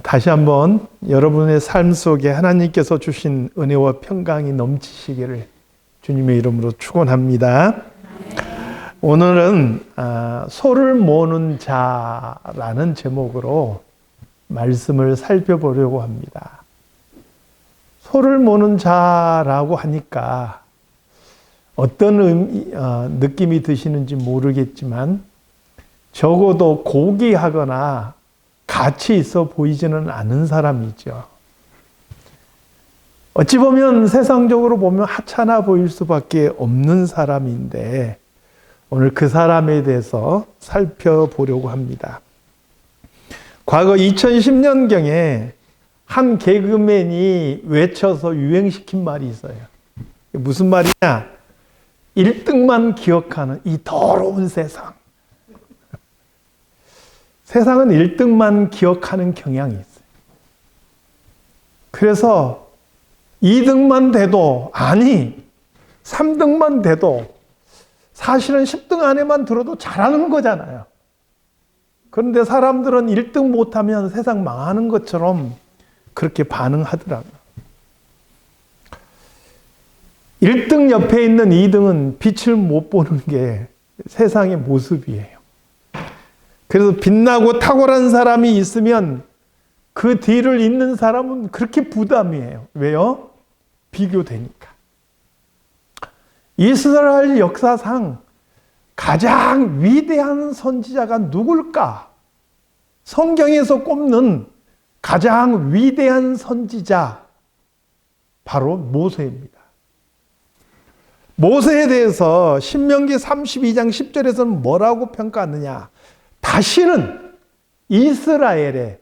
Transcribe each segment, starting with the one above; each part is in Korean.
다시 한번 여러분의 삶 속에 하나님께서 주신 은혜와 평강이 넘치시기를 주님의 이름으로 축원합니다. 오늘은 소를 모는 자라는 제목으로 말씀을 살펴보려고 합니다. 소를 모는 자라고 하니까 어떤 느낌이 드시는지 모르겠지만 적어도 고귀하거나 가치 있어 보이지는 않은 사람이죠. 어찌 보면 세상적으로 보면 하찮아 보일 수밖에 없는 사람인데 오늘 그 사람에 대해서 살펴보려고 합니다. 과거 2010년경에 한 개그맨이 외쳐서 유행시킨 말이 있어요. 무슨 말이냐? 1등만 기억하는 이 더러운 세상. 세상은 1등만 기억하는 경향이 있어요. 그래서 2등만 돼도, 아니 3등만 돼도 사실은 10등 안에만 들어도 잘하는 거잖아요. 그런데 사람들은 1등 못하면 세상 망하는 것처럼 그렇게 반응하더라고요. 1등 옆에 있는 2등은 빛을 못 보는 게 세상의 모습이에요. 그래서 빛나고 탁월한 사람이 있으면 그 뒤를 잇는 사람은 그렇게 부담이에요. 왜요? 비교되니까. 이스라엘 역사상 가장 위대한 선지자가 누굴까? 성경에서 꼽는 가장 위대한 선지자, 바로 모세입니다. 모세에 대해서 신명기 32장 10절에서는 뭐라고 평가하느냐? 다시는 이스라엘에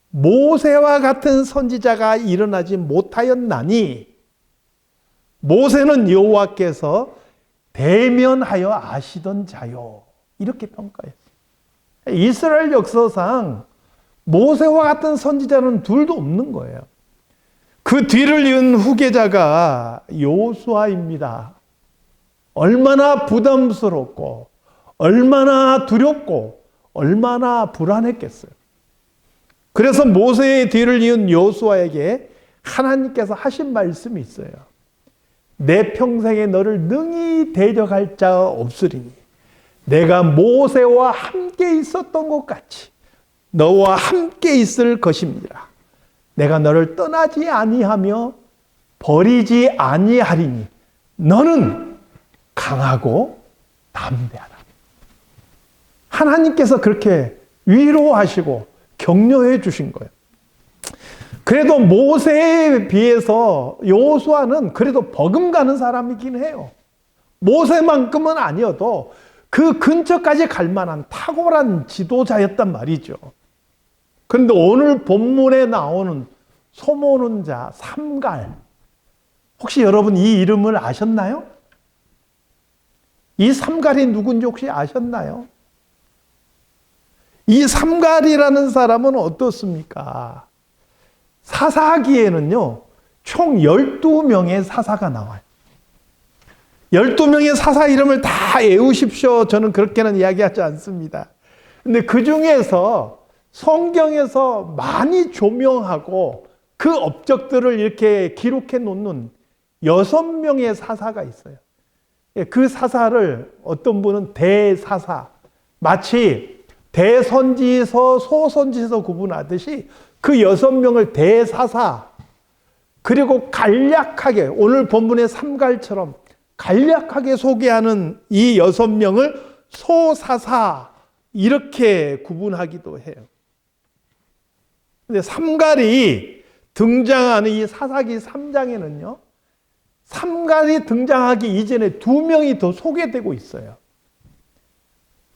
모세와 같은 선지자가 일어나지 못하였나니 모세는 여호와께서 대면하여 아시던 자요. 이렇게 평가했어요. 이스라엘 역사상 모세와 같은 선지자는 둘도 없는 거예요. 그 뒤를 이은 후계자가 여호수아입니다. 얼마나 부담스럽고 얼마나 두렵고 얼마나 불안했겠어요. 그래서 모세의 뒤를 이은 여호수아에게 하나님께서 하신 말씀이 있어요. 내 평생에 너를 능히 대적할 자 없으리니 내가 모세와 함께 있었던 것 같이 너와 함께 있을 것입니다. 내가 너를 떠나지 아니하며 버리지 아니하리니 너는 강하고 담대하라. 하나님께서 그렇게 위로하시고 격려해 주신 거예요. 그래도 모세에 비해서 여호수아는 그래도 버금가는 사람이긴 해요. 모세만큼은 아니어도 그 근처까지 갈 만한 탁월한 지도자였단 말이죠. 그런데 오늘 본문에 나오는 소 모는 자 삼갈, 혹시 여러분 이 이름을 아셨나요? 이 삼갈이 누군지 혹시 아셨나요? 이 삼갈이라는 사람은 어떻습니까? 사사기에는요, 총 12명의 사사가 나와요. 12명의 사사 이름을 다 외우십시오. 저는 그렇게는 이야기하지 않습니다. 근데 그 중에서 성경에서 많이 조명하고 그 업적들을 이렇게 기록해 놓는 6명의 사사가 있어요. 그 사사를 어떤 분은 대사사, 마치 대선지서, 소선지서 구분하듯이 그 6명을 대사사, 그리고 간략하게 오늘 본문의 삼갈처럼 간략하게 소개하는 이 6명을 소사사 이렇게 구분하기도 해요. 근데 삼갈이 등장하는 이 사사기 3장에는요. 삼갈이 등장하기 이전에 2명이 더 소개되고 있어요.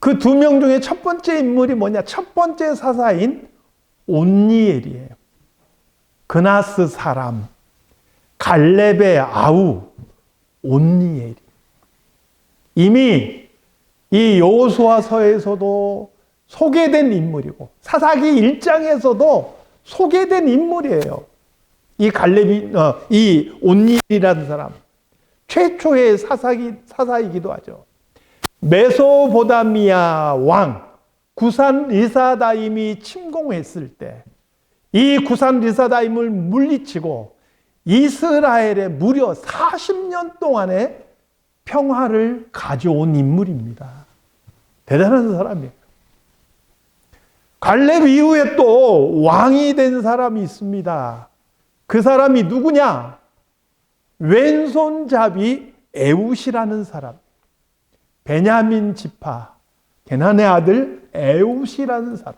그 2명 중에 첫 번째 인물이 뭐냐? 첫 번째 사사인 온니엘이에요. 그나스 사람, 갈렙의 아우 온니엘이. 이미 이 여호수아서에서도 소개된 인물이고 사사기 1장에서도 소개된 인물이에요. 이 갈렙이 이 온니엘이라는 사람 최초의 사사이기도 하죠. 메소포타미아 왕 구산 리사다임이 침공했을 때 이 구산 리사다임을 물리치고 이스라엘에 무려 40년 동안의 평화를 가져온 인물입니다. 대단한 사람이에요. 갈렙 이후에 또 왕이 된 사람이 있습니다. 그 사람이 누구냐? 왼손잡이 에훗이라는 사람. 베냐민 지파 게나의 아들 에훗이라는 사람.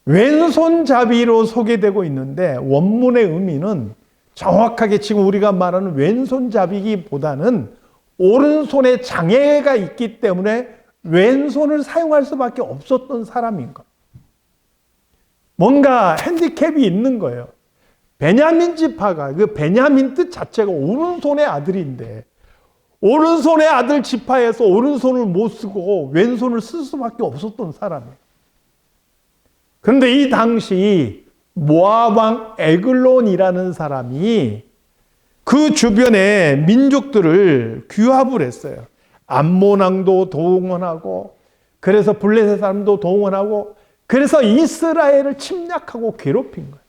왼손잡이로 소개되고 있는데 원문의 의미는 정확하게 지금 우리가 말하는 왼손잡이기보다는 오른손에 장애가 있기 때문에 왼손을 사용할 수밖에 없었던 사람인 것. 뭔가 핸디캡이 있는 거예요. 베냐민 지파가, 그 베냐민 뜻 자체가 오른손의 아들인데 오른손의 아들 지파에서 오른손을 못 쓰고 왼손을 쓸 수밖에 없었던 사람이에요. 그런데 이 당시 모압 왕 에글론이라는 사람이 그 주변의 민족들을 규합을 했어요. 암몬 왕도 동원하고, 그래서 블레셋 사람도 동원하고, 그래서 이스라엘을 침략하고 괴롭힌 거예요.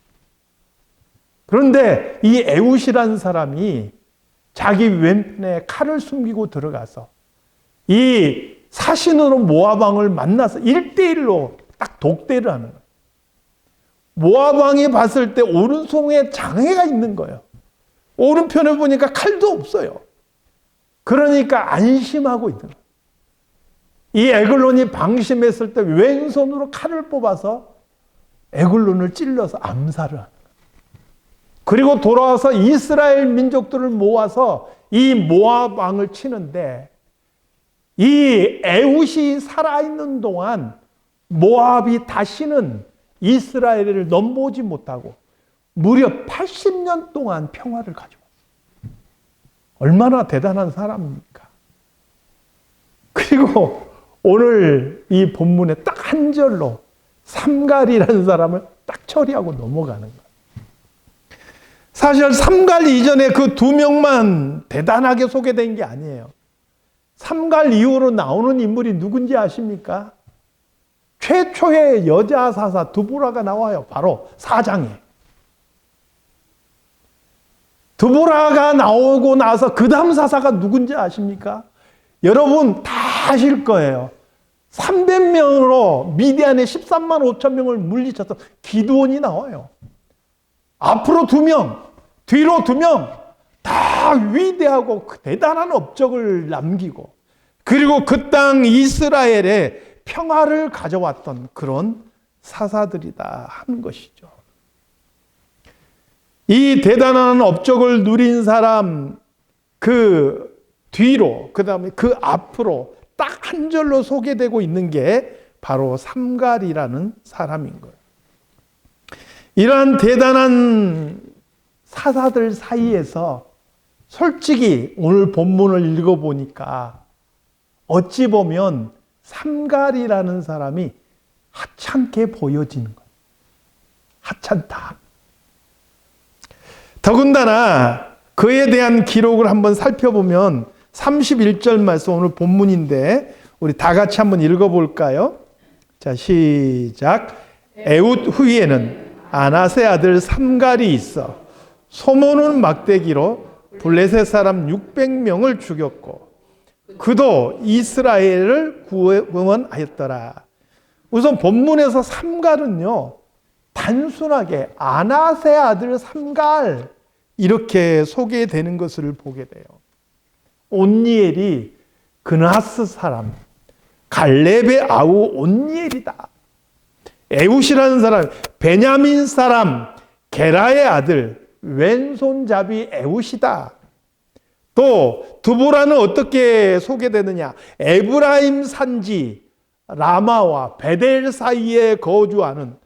그런데 이 에훗이라는 사람이 자기 왼편에 칼을 숨기고 들어가서 이 사신으로 모압 왕을 만나서 1대1로 딱 독대를 하는 거예요. 모압 왕이 봤을 때 오른손에 장애가 있는 거예요. 오른편에 보니까 칼도 없어요. 그러니까 안심하고 있는 거예요. 이 에글론이 방심했을 때 왼손으로 칼을 뽑아서 에글론을 찔러서 암살을 하는 거예요. 그리고 돌아와서 이스라엘 민족들을 모아서 이 모압 왕을 치는데 이 에훗이 살아있는 동안 모압이 다시는 이스라엘을 넘보지 못하고 무려 80년 동안 평화를 가져왔어요. 얼마나 대단한 사람입니까? 그리고 오늘 이 본문에 딱 한 절로 삼갈이라는 사람을 딱 처리하고 넘어가는 거예요. 사실 삼갈 이전에 그 두 명만 대단하게 소개된 게 아니에요. 삼갈 이후로 나오는 인물이 누군지 아십니까? 최초의 여자 사사 드보라가 나와요. 바로 4장에. 드보라가 나오고 나서 그 다음 사사가 누군지 아십니까? 여러분 다 아실 거예요. 300명으로 미디안에 13만 5천 명을 물리쳤던 기드온이 나와요. 앞으로 2명, 뒤로 2명, 다 위대하고 대단한 업적을 남기고, 그리고 그 땅 이스라엘에 평화를 가져왔던 그런 사사들이다 하는 것이죠. 이 대단한 업적을 누린 사람 그 뒤로, 그 다음에 그 앞으로 딱 한 절로 소개되고 있는 게 바로 삼갈이라는 사람인 거예요. 이러한 대단한 사사들 사이에서 솔직히 오늘 본문을 읽어보니까 어찌 보면 삼갈이라는 사람이 하찮게 보여지는 거예요. 하찮다. 더군다나 그에 대한 기록을 한번 살펴보면 31절 말씀, 오늘 본문인데 우리 다 같이 한번 읽어볼까요? 자, 시작. 에훗 후위에는 아낫의 아들 삼갈이 있어 소모는 막대기로 블레셋 사람 600명을 죽였고 그도 이스라엘을 구원하였더라. 우선 본문에서 삼갈은요, 단순하게 아낫의 아들 삼갈 이렇게 소개되는 것을 보게 돼요. 온니엘이 그나스 사람, 갈렙의 아우 온니엘이다. 에훗이라는 사람, 베냐민 사람, 게라의 아들, 왼손잡이 에훗이다. 또 드보라는 어떻게 소개되느냐? 에브라임 산지 라마와 베델 사이에 거주하는,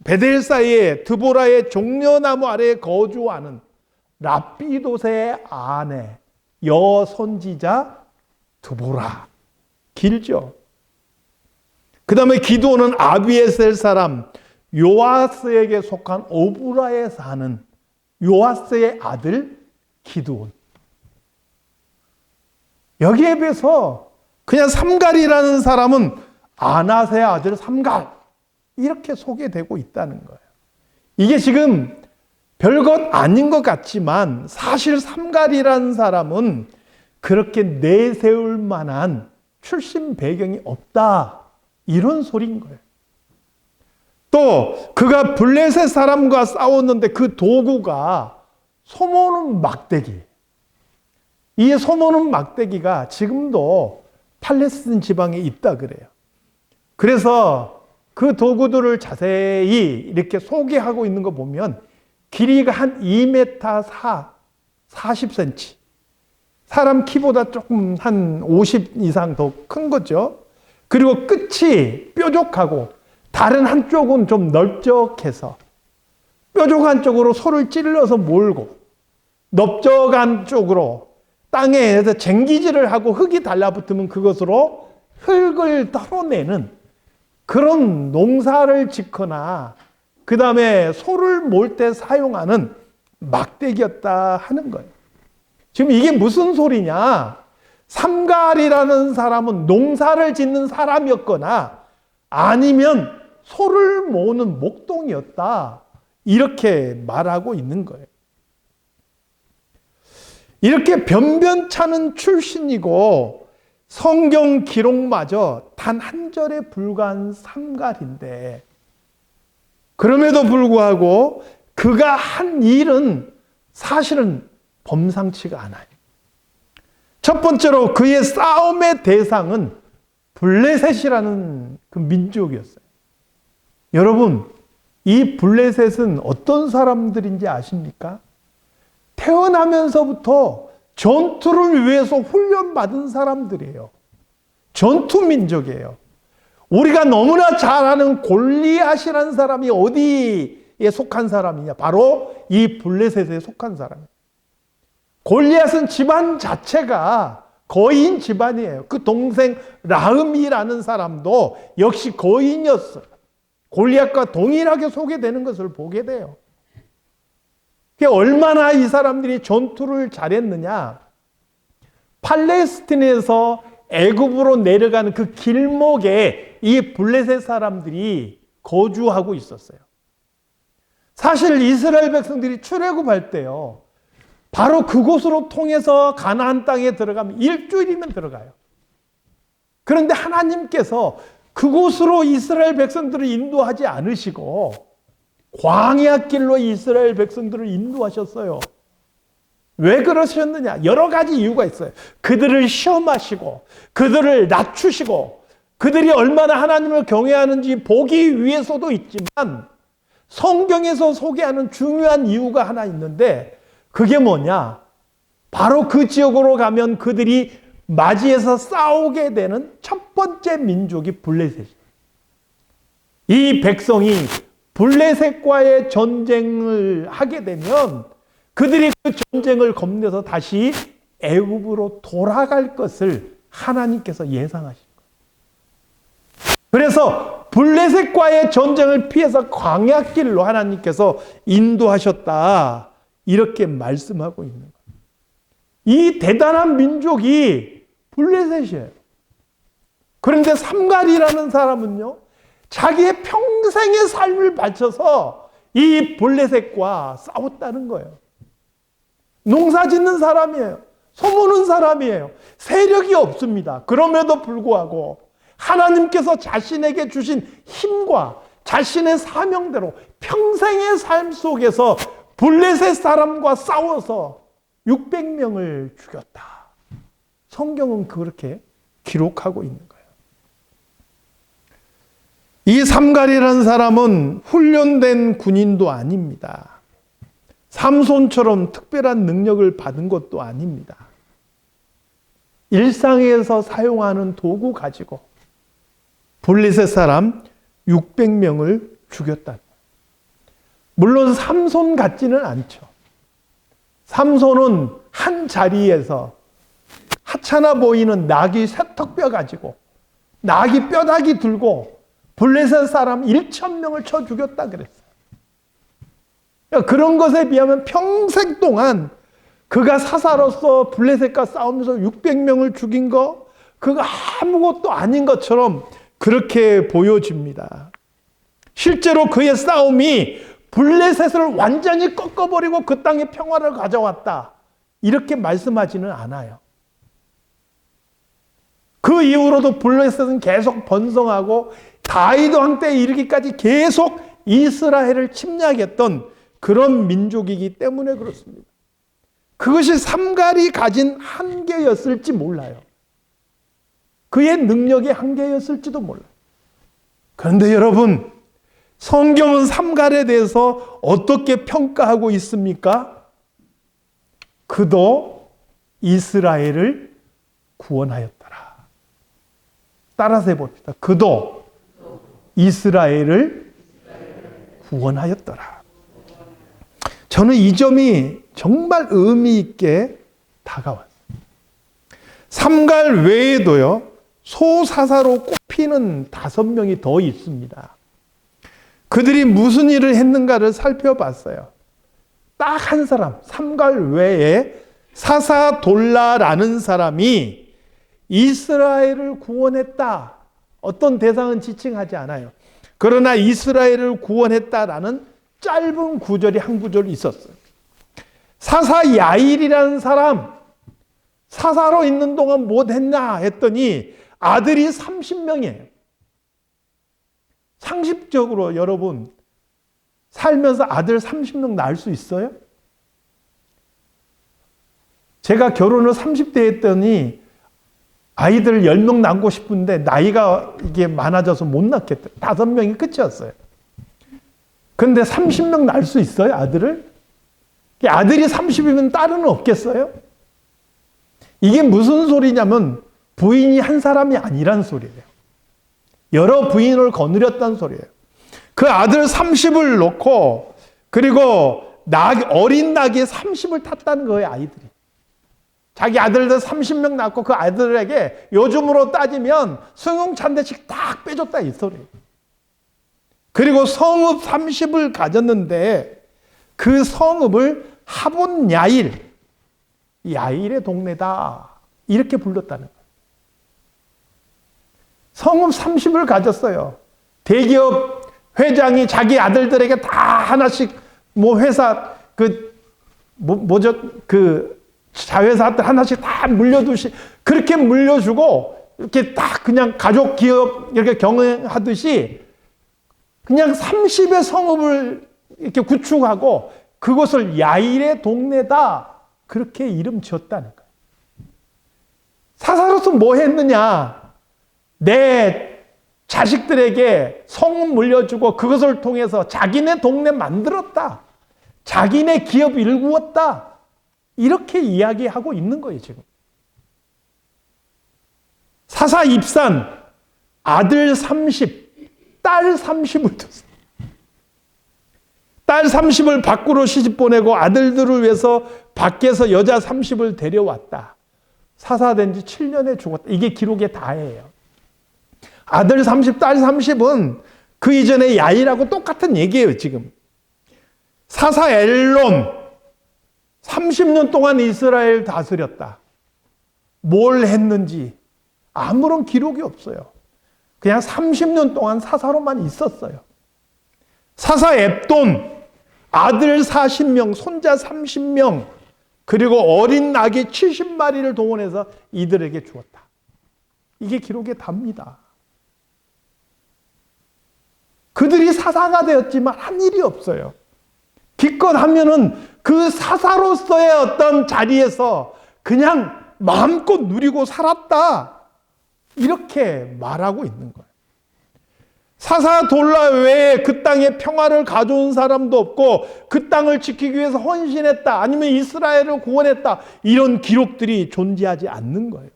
베델 사이에 드보라의 종려나무 아래에 거주하는 랍비돗의 아내 여선지자 드보라. 길죠. 그 다음에 기드온은 아비에셀 사람 요아스에게 속한 오브라에 사는 요아스의 아들 기드온. 여기에 비해서 그냥 삼갈이라는 사람은 아낫의 아들 삼갈 이렇게 소개되고 있다는 거예요. 이게 지금 별것 아닌 것 같지만 사실 삼갈이라는 사람은 그렇게 내세울 만한 출신 배경이 없다. 이런 소리인 거예요. 또 그가 블레셋 사람과 싸웠는데 그 도구가 소모는 막대기. 이 소모는 막대기가 지금도 팔레스틴 지방에 있다 그래요. 그래서 그 도구들을 자세히 이렇게 소개하고 있는 거 보면 길이가 한 2m 40cm. 사람 키보다 조금 한 50 이상 더 큰 거죠. 그리고 끝이 뾰족하고 다른 한쪽은 좀 넓적해서 뾰족한 쪽으로 소를 찔러서 몰고 넓적한 쪽으로 땅에 쟁기질을 하고 흙이 달라붙으면 그것으로 흙을 털어내는 그런 농사를 짓거나 그 다음에 소를 몰 때 사용하는 막대기였다 하는 거예요. 지금 이게 무슨 소리냐? 삼갈이라는 사람은 농사를 짓는 사람이었거나 아니면 소를 모으는 목동이었다. 이렇게 말하고 있는 거예요. 이렇게 변변찮은 출신이고 성경 기록마저 단 한 절에 불과한 삼갈인데 그럼에도 불구하고 그가 한 일은 사실은 범상치가 않아요. 첫 번째로 그의 싸움의 대상은 블레셋이라는 그 민족이었어요. 여러분, 이 블레셋은 어떤 사람들인지 아십니까? 태어나면서부터 전투를 위해서 훈련받은 사람들이에요. 전투 민족이에요. 우리가 너무나 잘 아는 골리앗이라는 사람이 어디에 속한 사람이냐? 바로 이 블레셋에 속한 사람이에요. 골리앗은 집안 자체가 거인 집안이에요. 그 동생 라흠이라는 사람도 역시 거인이었어요. 골리앗과 동일하게 소개되는 것을 보게 돼요. 얼마나 이 사람들이 전투를 잘했느냐. 팔레스틴에서 애굽으로 내려가는 그 길목에 이 블레셋 사람들이 거주하고 있었어요. 사실 이스라엘 백성들이 출애굽할 때요. 바로 그곳으로 통해서 가나안 땅에 들어가면 일주일이면 들어가요. 그런데 하나님께서 그곳으로 이스라엘 백성들을 인도하지 않으시고 광야 길로 이스라엘 백성들을 인도하셨어요. 왜 그러셨느냐? 여러 가지 이유가 있어요. 그들을 시험하시고 그들을 낮추시고 그들이 얼마나 하나님을 경외하는지 보기 위해서도 있지만 성경에서 소개하는 중요한 이유가 하나 있는데 그게 뭐냐? 바로 그 지역으로 가면 그들이 맞이해서 싸우게 되는 첫 번째 민족이 블레셋이에요. 이 백성이 블레셋과의 전쟁을 하게 되면 그들이 그 전쟁을 겁내서 다시 애굽으로 돌아갈 것을 하나님께서 예상하신 거예요. 그래서 블레셋과의 전쟁을 피해서 광야길로 하나님께서 인도하셨다. 이렇게 말씀하고 있는 거예요. 이 대단한 민족이 블레셋이에요. 그런데 삼갈이라는 사람은요, 자기의 평생의 삶을 바쳐서 이 블레셋과 싸웠다는 거예요. 농사 짓는 사람이에요. 소모는 사람이에요. 세력이 없습니다. 그럼에도 불구하고 하나님께서 자신에게 주신 힘과 자신의 사명대로 평생의 삶 속에서 블레셋 사람과 싸워서 600명을 죽였다. 성경은 그렇게 기록하고 있는 거예요. 이 삼갈이라는 사람은 훈련된 군인도 아닙니다. 삼손처럼 특별한 능력을 받은 것도 아닙니다. 일상에서 사용하는 도구 가지고 블레셋 사람 600명을 죽였다. 물론 삼손 같지는 않죠. 삼손은 한 자리에서 하찮아 보이는 나귀 세턱뼈 가지고 나귀 뼈다귀 들고 블레셋 사람 1,000명을 쳐 죽였다 그랬어요. 그런 것에 비하면 평생 동안 그가 사사로서 블레셋과 싸우면서 600명을 죽인 거 그거 아무것도 아닌 것처럼 그렇게 보여집니다. 실제로 그의 싸움이 블레셋을 완전히 꺾어버리고 그 땅에 평화를 가져왔다. 이렇게 말씀하지는 않아요. 그 이후로도 블레셋은 계속 번성하고 다윗 왕 때에 이르기까지 계속 이스라엘을 침략했던 그런 민족이기 때문에 그렇습니다. 그것이 삼갈이 가진 한계였을지 몰라요. 그의 능력의 한계였을지도 몰라요. 그런데 여러분, 성경은 삼갈에 대해서 어떻게 평가하고 있습니까? 그도 이스라엘을 구원하였더라. 따라서 해봅시다. 그도 이스라엘을 구원하였더라. 저는 이 점이 정말 의미 있게 다가왔어요. 삼갈 외에도요, 소사사로 꼽히는 5명이 더 있습니다. 그들이 무슨 일을 했는가를 살펴봤어요. 딱 한 사람, 삼갈 외에 사사돌라라는 사람이 이스라엘을 구원했다. 어떤 대상은 지칭하지 않아요. 그러나 이스라엘을 구원했다라는 짧은 구절이 한 구절 있었어요. 사사 야일이라는 사람, 사사로 있는 동안 못했나 했더니 아들이 30명이에요. 상식적으로 여러분, 살면서 아들 30명 낳을 수 있어요? 제가 결혼을 30대 했더니 아이들 10명 낳고 싶은데 나이가 이게 많아져서 못 낳겠다. 5명이 끝이었어요. 그런데 30명 낳을 수 있어요, 아들을? 아들이 30이면 딸은 없겠어요? 이게 무슨 소리냐면 부인이 한 사람이 아니란 소리예요. 여러 부인을 거느렸다는 소리예요. 그 아들 30을 놓고 그리고 어린 낙이 30을 탔다는 거예요, 아이들이. 자기 아들들 30명 낳고 그 아들에게 요즘으로 따지면 승용차대씩 딱 빼줬다 이 소리예요. 그리고 성읍 30을 가졌는데 그 성읍을 하본 야일의 동네다 이렇게 불렀다는 거예요. 성읍 30을 가졌어요. 대기업 회장이 자기 아들들에게 다 하나씩 회사 자회사들 하나씩 다 그렇게 물려주고 이렇게 딱 그냥 가족 기업 이렇게 경영하듯이 그냥 30의 성읍을 이렇게 구축하고 그것을 야일의 동네다 그렇게 이름 지었다는 거예요. 사사로서 뭐 했느냐? 내 자식들에게 성읍 물려주고 그것을 통해서 자기네 동네 만들었다. 자기네 기업 일구었다. 이렇게 이야기하고 있는 거예요, 지금. 사사 입산, 아들 30, 딸 30을 뒀어요. 딸 30을 밖으로 시집 보내고 아들들을 위해서 밖에서 여자 30을 데려왔다. 사사된 지 7년에 죽었다. 이게 기록의 다예요. 아들 30, 딸 30은 그 이전에 야일하고 똑같은 얘기예요, 지금. 사사 엘론, 30년 동안 이스라엘 다스렸다. 뭘 했는지 아무런 기록이 없어요. 그냥 30년 동안 사사로만 있었어요. 사사 앱돈, 아들 40명, 손자 30명, 그리고 어린 낙이 70마리를 동원해서 이들에게 주었다. 이게 기록에 답니다. 그들이 사사가 되었지만 한 일이 없어요. 기껏 하면은 그 사사로서의 어떤 자리에서 그냥 마음껏 누리고 살았다. 이렇게 말하고 있는 거예요. 사사돌라 외에 그 땅에 평화를 가져온 사람도 없고 그 땅을 지키기 위해서 헌신했다. 아니면 이스라엘을 구원했다. 이런 기록들이 존재하지 않는 거예요.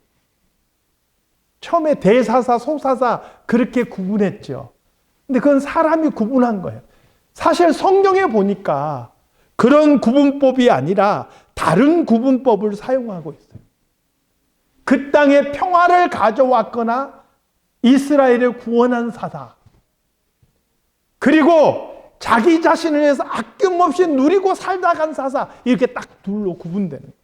처음에 대사사, 소사사 그렇게 구분했죠. 근데 그건 사람이 구분한 거예요. 사실 성경에 보니까 그런 구분법이 아니라 다른 구분법을 사용하고 있어요. 그 땅에 평화를 가져왔거나 이스라엘을 구원한 사사. 그리고 자기 자신을 위해서 아낌없이 누리고 살다 간 사사. 이렇게 딱 둘로 구분되는 거예요.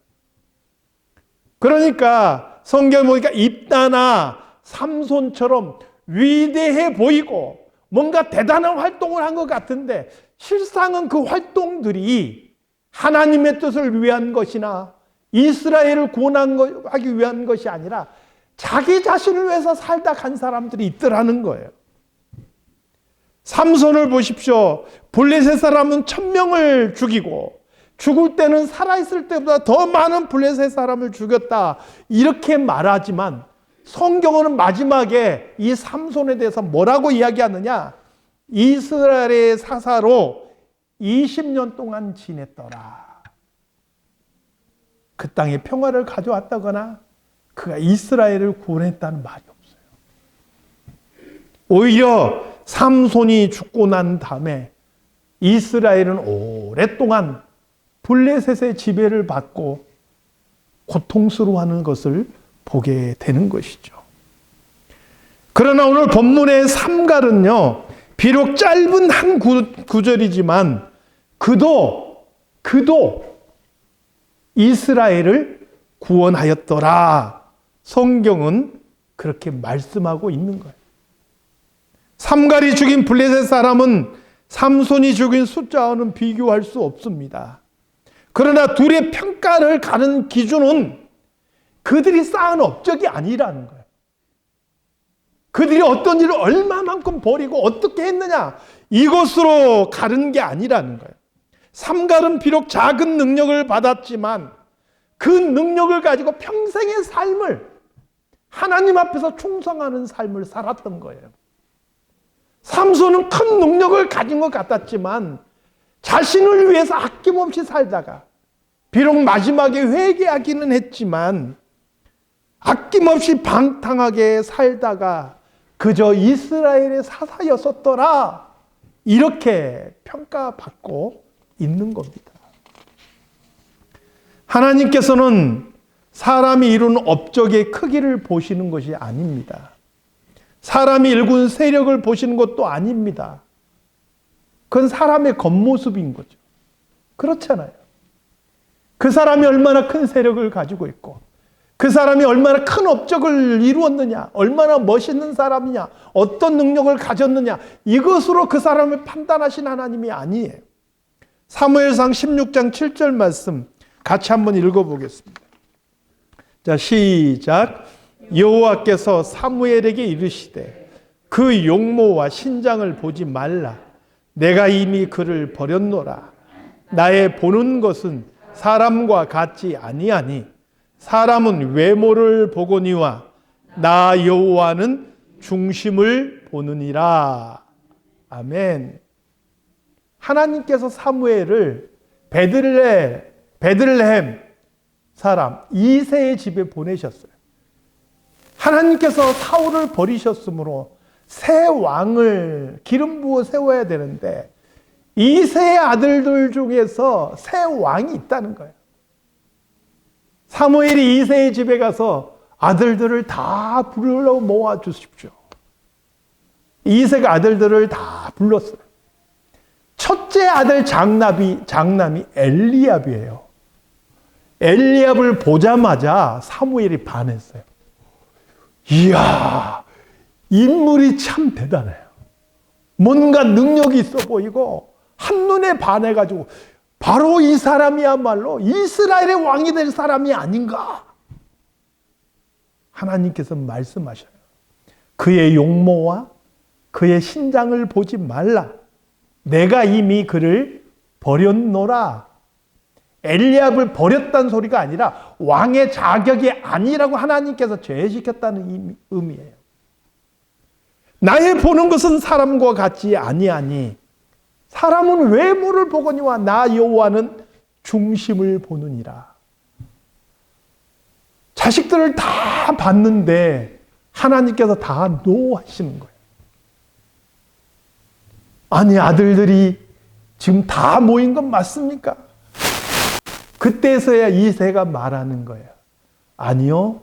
그러니까 성경 보니까 입다나 삼손처럼 위대해 보이고 뭔가 대단한 활동을 한 것 같은데 실상은 그 활동들이 하나님의 뜻을 위한 것이나 이스라엘을 구원하기 위한 것이 아니라 자기 자신을 위해서 살다 간 사람들이 있더라는 거예요. 삼손을 보십시오. 블레셋 사람은 1000명을 죽이고 죽을 때는 살아있을 때보다 더 많은 블레셋 사람을 죽였다, 이렇게 말하지만 성경은 마지막에 이 삼손에 대해서 뭐라고 이야기하느냐? 이스라엘의 사사로 20년 동안 지냈더라. 그 땅에 평화를 가져왔다거나 그가 이스라엘을 구원했다는 말이 없어요. 오히려 삼손이 죽고 난 다음에 이스라엘은 오랫동안 블레셋의 지배를 받고 고통스러워하는 것을 보게 되는 것이죠. 그러나 오늘 본문의 삼갈은요, 비록 짧은 한 구절이지만 그도 이스라엘을 구원하였더라. 성경은 그렇게 말씀하고 있는 거예요. 삼갈이 죽인 블레셋 사람은 삼손이 죽인 숫자와는 비교할 수 없습니다. 그러나 둘의 평가를 가는 기준은 그들이 쌓은 업적이 아니라는 거예요. 그들이 어떤 일을 얼마만큼 벌이고 어떻게 했느냐, 이것으로 가른 게 아니라는 거예요. 삼갈은 비록 작은 능력을 받았지만 그 능력을 가지고 평생의 삶을 하나님 앞에서 충성하는 삶을 살았던 거예요. 삼손은 큰 능력을 가진 것 같았지만 자신을 위해서 아낌없이 살다가 비록 마지막에 회개하기는 했지만 아낌없이 방탕하게 살다가 그저 이스라엘의 사사였었더라, 이렇게 평가받고 있는 겁니다. 하나님께서는 사람이 이룬 업적의 크기를 보시는 것이 아닙니다. 사람이 일군 세력을 보시는 것도 아닙니다. 그건 사람의 겉모습인 거죠. 그렇잖아요. 그 사람이 얼마나 큰 세력을 가지고 있고 그 사람이 얼마나 큰 업적을 이루었느냐, 얼마나 멋있는 사람이냐, 어떤 능력을 가졌느냐, 이것으로 그 사람을 판단하신 하나님이 아니에요. 사무엘상 16장 7절 말씀 같이 한번 읽어보겠습니다. 자, 시작. 여호와께서 사무엘에게 이르시되 그 용모와 신장을 보지 말라. 내가 이미 그를 버렸노라. 나의 보는 것은 사람과 같지 아니하니 사람은 외모를 보거니와 나 여호와는 중심을 보느니라. 아멘. 하나님께서 사무엘을 베들레헴 사람 이새의 집에 보내셨어요. 하나님께서 사울을 버리셨으므로 새 왕을 기름 부어 세워야 되는데 이새의 아들들 중에서 새 왕이 있다는 거예요. 사무엘이 이새의 집에 가서 아들들을 다 불러 모아 주십시오. 이새가 아들들을 다 불렀어요. 첫째 아들 장남이 엘리압이에요. 엘리압을 보자마자 사무엘이 반했어요. 이야, 인물이 참 대단해요. 뭔가 능력이 있어 보이고 한눈에 반해가지고 바로 이 사람이야말로 이스라엘의 왕이 될 사람이 아닌가. 하나님께서 말씀하셔요. 그의 용모와 그의 신장을 보지 말라. 내가 이미 그를 버렸노라. 엘리압을 버렸다는 소리가 아니라 왕의 자격이 아니라고 하나님께서 제시켰다는 의미예요. 나의 보는 것은 사람과 같지 아니하니 사람은 외모를 보거니와 나 여호와는 중심을 보느니라. 자식들을 다 봤는데 하나님께서 다 노하시는 거예요. 아니, 아들들이 지금 다 모인 건 맞습니까? 그때서야 이새가 말하는 거예요. 아니요,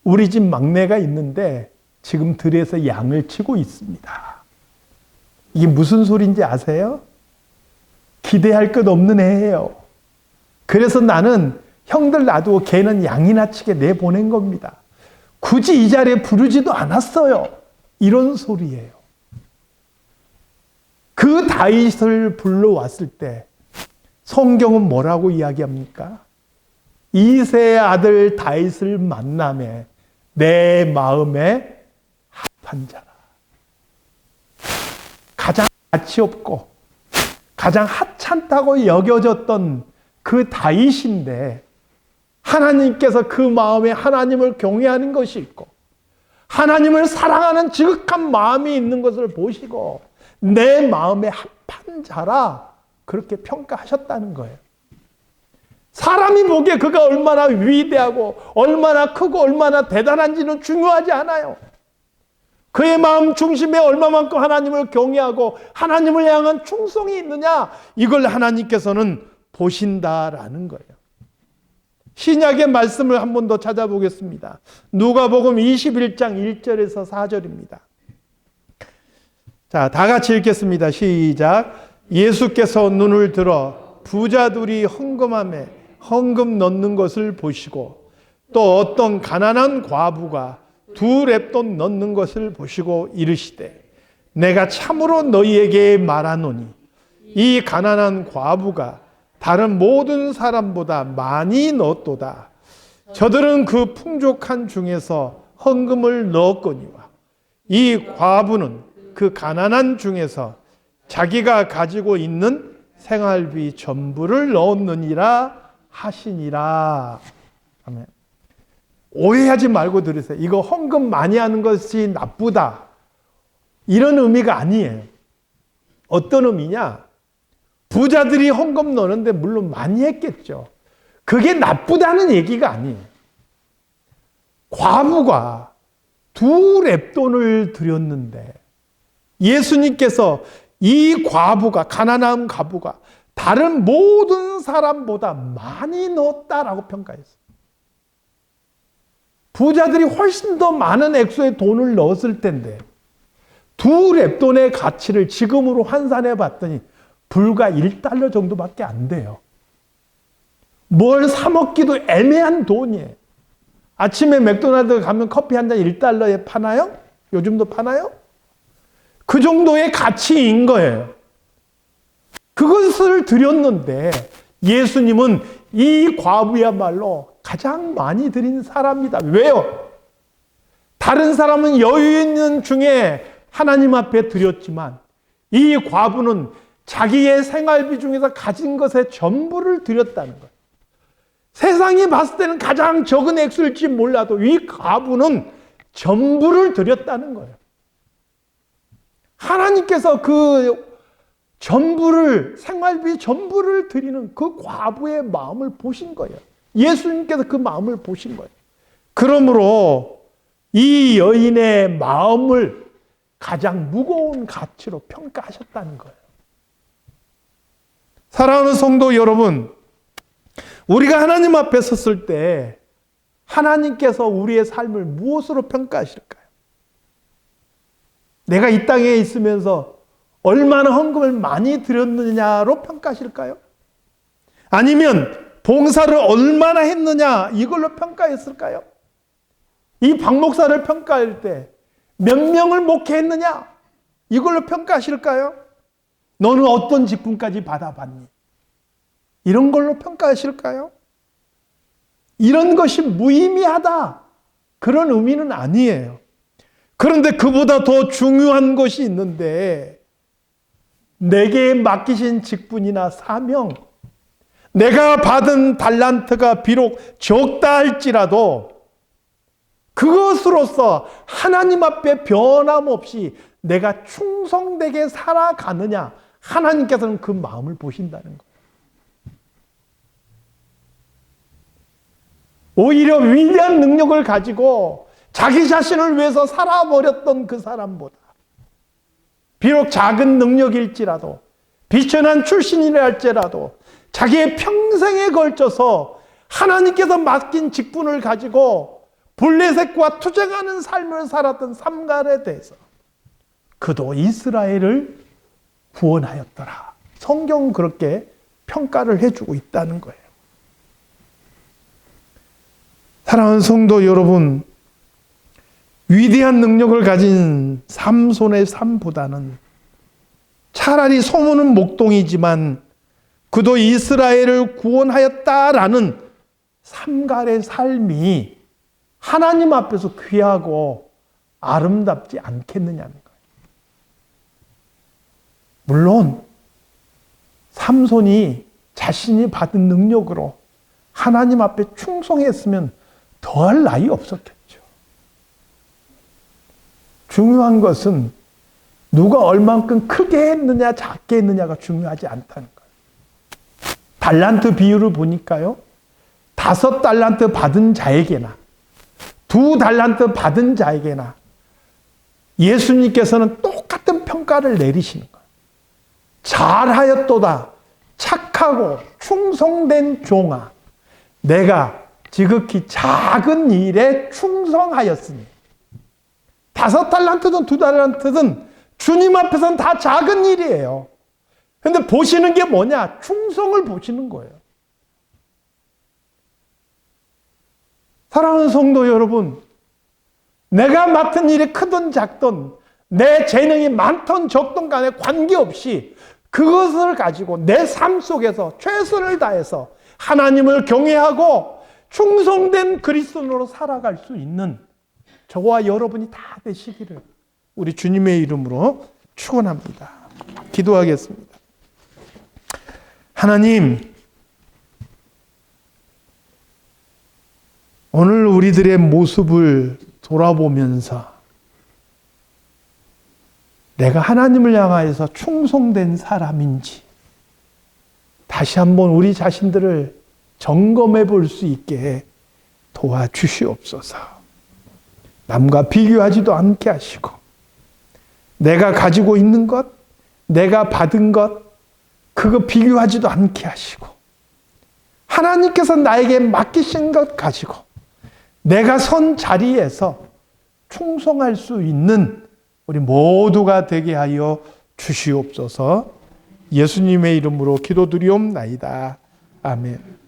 우리 집 막내가 있는데 지금 들에서 양을 치고 있습니다. 이게 무슨 소리인지 아세요? 기대할 것 없는 애예요. 그래서 나는 형들 놔두고 걔는 양이나 치게 내보낸 겁니다. 굳이 이 자리에 부르지도 않았어요. 이런 소리예요. 그 그 다윗을 불러왔을 때 성경은 뭐라고 이야기합니까? 이새의 아들 다윗을 만남에 내 마음에 합한 자라. 가장 가치 없고 가장 하찮다고 여겨졌던 그 다윗인데 하나님께서 그 마음에 하나님을 경외하는 것이 있고 하나님을 사랑하는 지극한 마음이 있는 것을 보시고 내 마음에 합한 자라 그렇게 평가하셨다는 거예요. 사람이 보기에 그가 얼마나 위대하고 얼마나 크고 얼마나 대단한지는 중요하지 않아요. 그의 마음 중심에 얼마만큼 하나님을 경외하고 하나님을 향한 충성이 있느냐, 이걸 하나님께서는 보신다라는 거예요. 신약의 말씀을 한 번 더 찾아보겠습니다. 누가복음 21장 1절에서 4절입니다. 자, 다 같이 읽겠습니다. 시작. 예수께서 눈을 들어 부자들이 헌금함에 헌금 넣는 것을 보시고 또 어떤 가난한 과부가 2렙돈 넣는 것을 보시고 이르시되 내가 참으로 너희에게 말하노니 이 가난한 과부가 다른 모든 사람보다 많이 넣었도다. 저들은 그 풍족한 중에서 헌금을 넣었거니와 이 과부는 그 가난한 중에서 자기가 가지고 있는 생활비 전부를 넣었느니라 하시니라. 아멘. 오해하지 말고 들으세요. 이거 헌금 많이 하는 것이 나쁘다, 이런 의미가 아니에요. 어떤 의미냐? 부자들이 헌금 넣는데 물론 많이 했겠죠. 그게 나쁘다는 얘기가 아니에요. 과부가 2렙돈을 드렸는데 예수님께서 이 과부가, 가난한 과부가 다른 모든 사람보다 많이 넣었다라고 평가했어요. 부자들이 훨씬 더 많은 액수의 돈을 넣었을 텐데 2렙돈의 가치를 지금으로 환산해 봤더니 불과 1달러 정도밖에 안 돼요. 뭘 사 먹기도 애매한 돈이에요. 아침에 맥도날드 가면 커피 한 잔 1달러에 파나요? 요즘도 파나요? 그 정도의 가치인 거예요. 그것을 드렸는데 예수님은 이 과부야말로 가장 많이 드린 사람이다. 왜요? 다른 사람은 여유 있는 중에 하나님 앞에 드렸지만 이 과부는 자기의 생활비 중에서 가진 것의 전부를 드렸다는 거예요. 세상이 봤을 때는 가장 적은 액수일지 몰라도 이 과부는 전부를 드렸다는 거예요. 하나님께서 그 전부를, 생활비 전부를 드리는 그 과부의 마음을 보신 거예요. 예수님께서 그 마음을 보신 거예요. 그러므로 이 여인의 마음을 가장 무거운 가치로 평가하셨다는 거예요. 사랑하는 성도 여러분, 우리가 하나님 앞에 섰을 때 하나님께서 우리의 삶을 무엇으로 평가하실까요? 내가 이 땅에 있으면서 얼마나 헌금을 많이 드렸느냐로 평가하실까요? 아니면 봉사를 얼마나 했느냐 이걸로 평가했을까요? 이 박 목사를 평가할 때 몇 명을 목회했느냐 이걸로 평가하실까요? 너는 어떤 직분까지 받아봤니? 이런 걸로 평가하실까요? 이런 것이 무의미하다, 그런 의미는 아니에요. 그런데 그보다 더 중요한 것이 있는데 내게 맡기신 직분이나 사명, 내가 받은 달란트가 비록 적다 할지라도 그것으로서 하나님 앞에 변함없이 내가 충성되게 살아가느냐, 하나님께서는 그 마음을 보신다는 거예요. 오히려 위대한 능력을 가지고 자기 자신을 위해서 살아버렸던 그 사람보다 비록 작은 능력일지라도 비천한 출신이라 할지라도 자기의 평생에 걸쳐서 하나님께서 맡긴 직분을 가지고 블레셋과 투쟁하는 삶을 살았던 삼갈에 대해서 그도 이스라엘을 구원하였더라. 성경은 그렇게 평가를 해주고 있다는 거예요. 사랑하는 성도 여러분, 위대한 능력을 가진 삼손의 삶보다는 차라리 소문은 목동이지만 그도 이스라엘을 구원하였다라는 삼갈의 삶이 하나님 앞에서 귀하고 아름답지 않겠느냐는 거예요. 물론 삼손이 자신이 받은 능력으로 하나님 앞에 충성했으면 더할 나위 없었겠죠. 중요한 것은 누가 얼만큼 크게 했느냐 작게 했느냐가 중요하지 않다는 거예요. 달란트 비율을 보니까요. 5달란트 받은 자에게나 2달란트 받은 자에게나 예수님께서는 똑같은 평가를 내리시는 거예요. 잘하였도다. 착하고 충성된 종아. 내가 지극히 작은 일에 충성하였으니. 5달란트든 2달란트든 주님 앞에서는 다 작은 일이에요. 근데 보시는 게 뭐냐? 충성을 보시는 거예요. 사랑하는 성도 여러분, 내가 맡은 일이 크든 작든 내 재능이 많든 적든 간에 관계없이 그것을 가지고 내 삶 속에서 최선을 다해서 하나님을 경외하고 충성된 그리스도인으로 살아갈 수 있는 저와 여러분이 다 되시기를 우리 주님의 이름으로 축원합니다. 기도하겠습니다. 하나님, 오늘 우리들의 모습을 돌아보면서 내가 하나님을 향하여서 충성된 사람인지 다시 한번 우리 자신들을 점검해 볼 수 있게 도와주시옵소서. 남과 비교하지도 않게 하시고 내가 가지고 있는 것, 내가 받은 것, 그거 비교하지도 않게 하시고 하나님께서 나에게 맡기신 것 가지고 내가 선 자리에서 충성할 수 있는 우리 모두가 되게 하여 주시옵소서. 예수님의 이름으로 기도드리옵나이다. 아멘.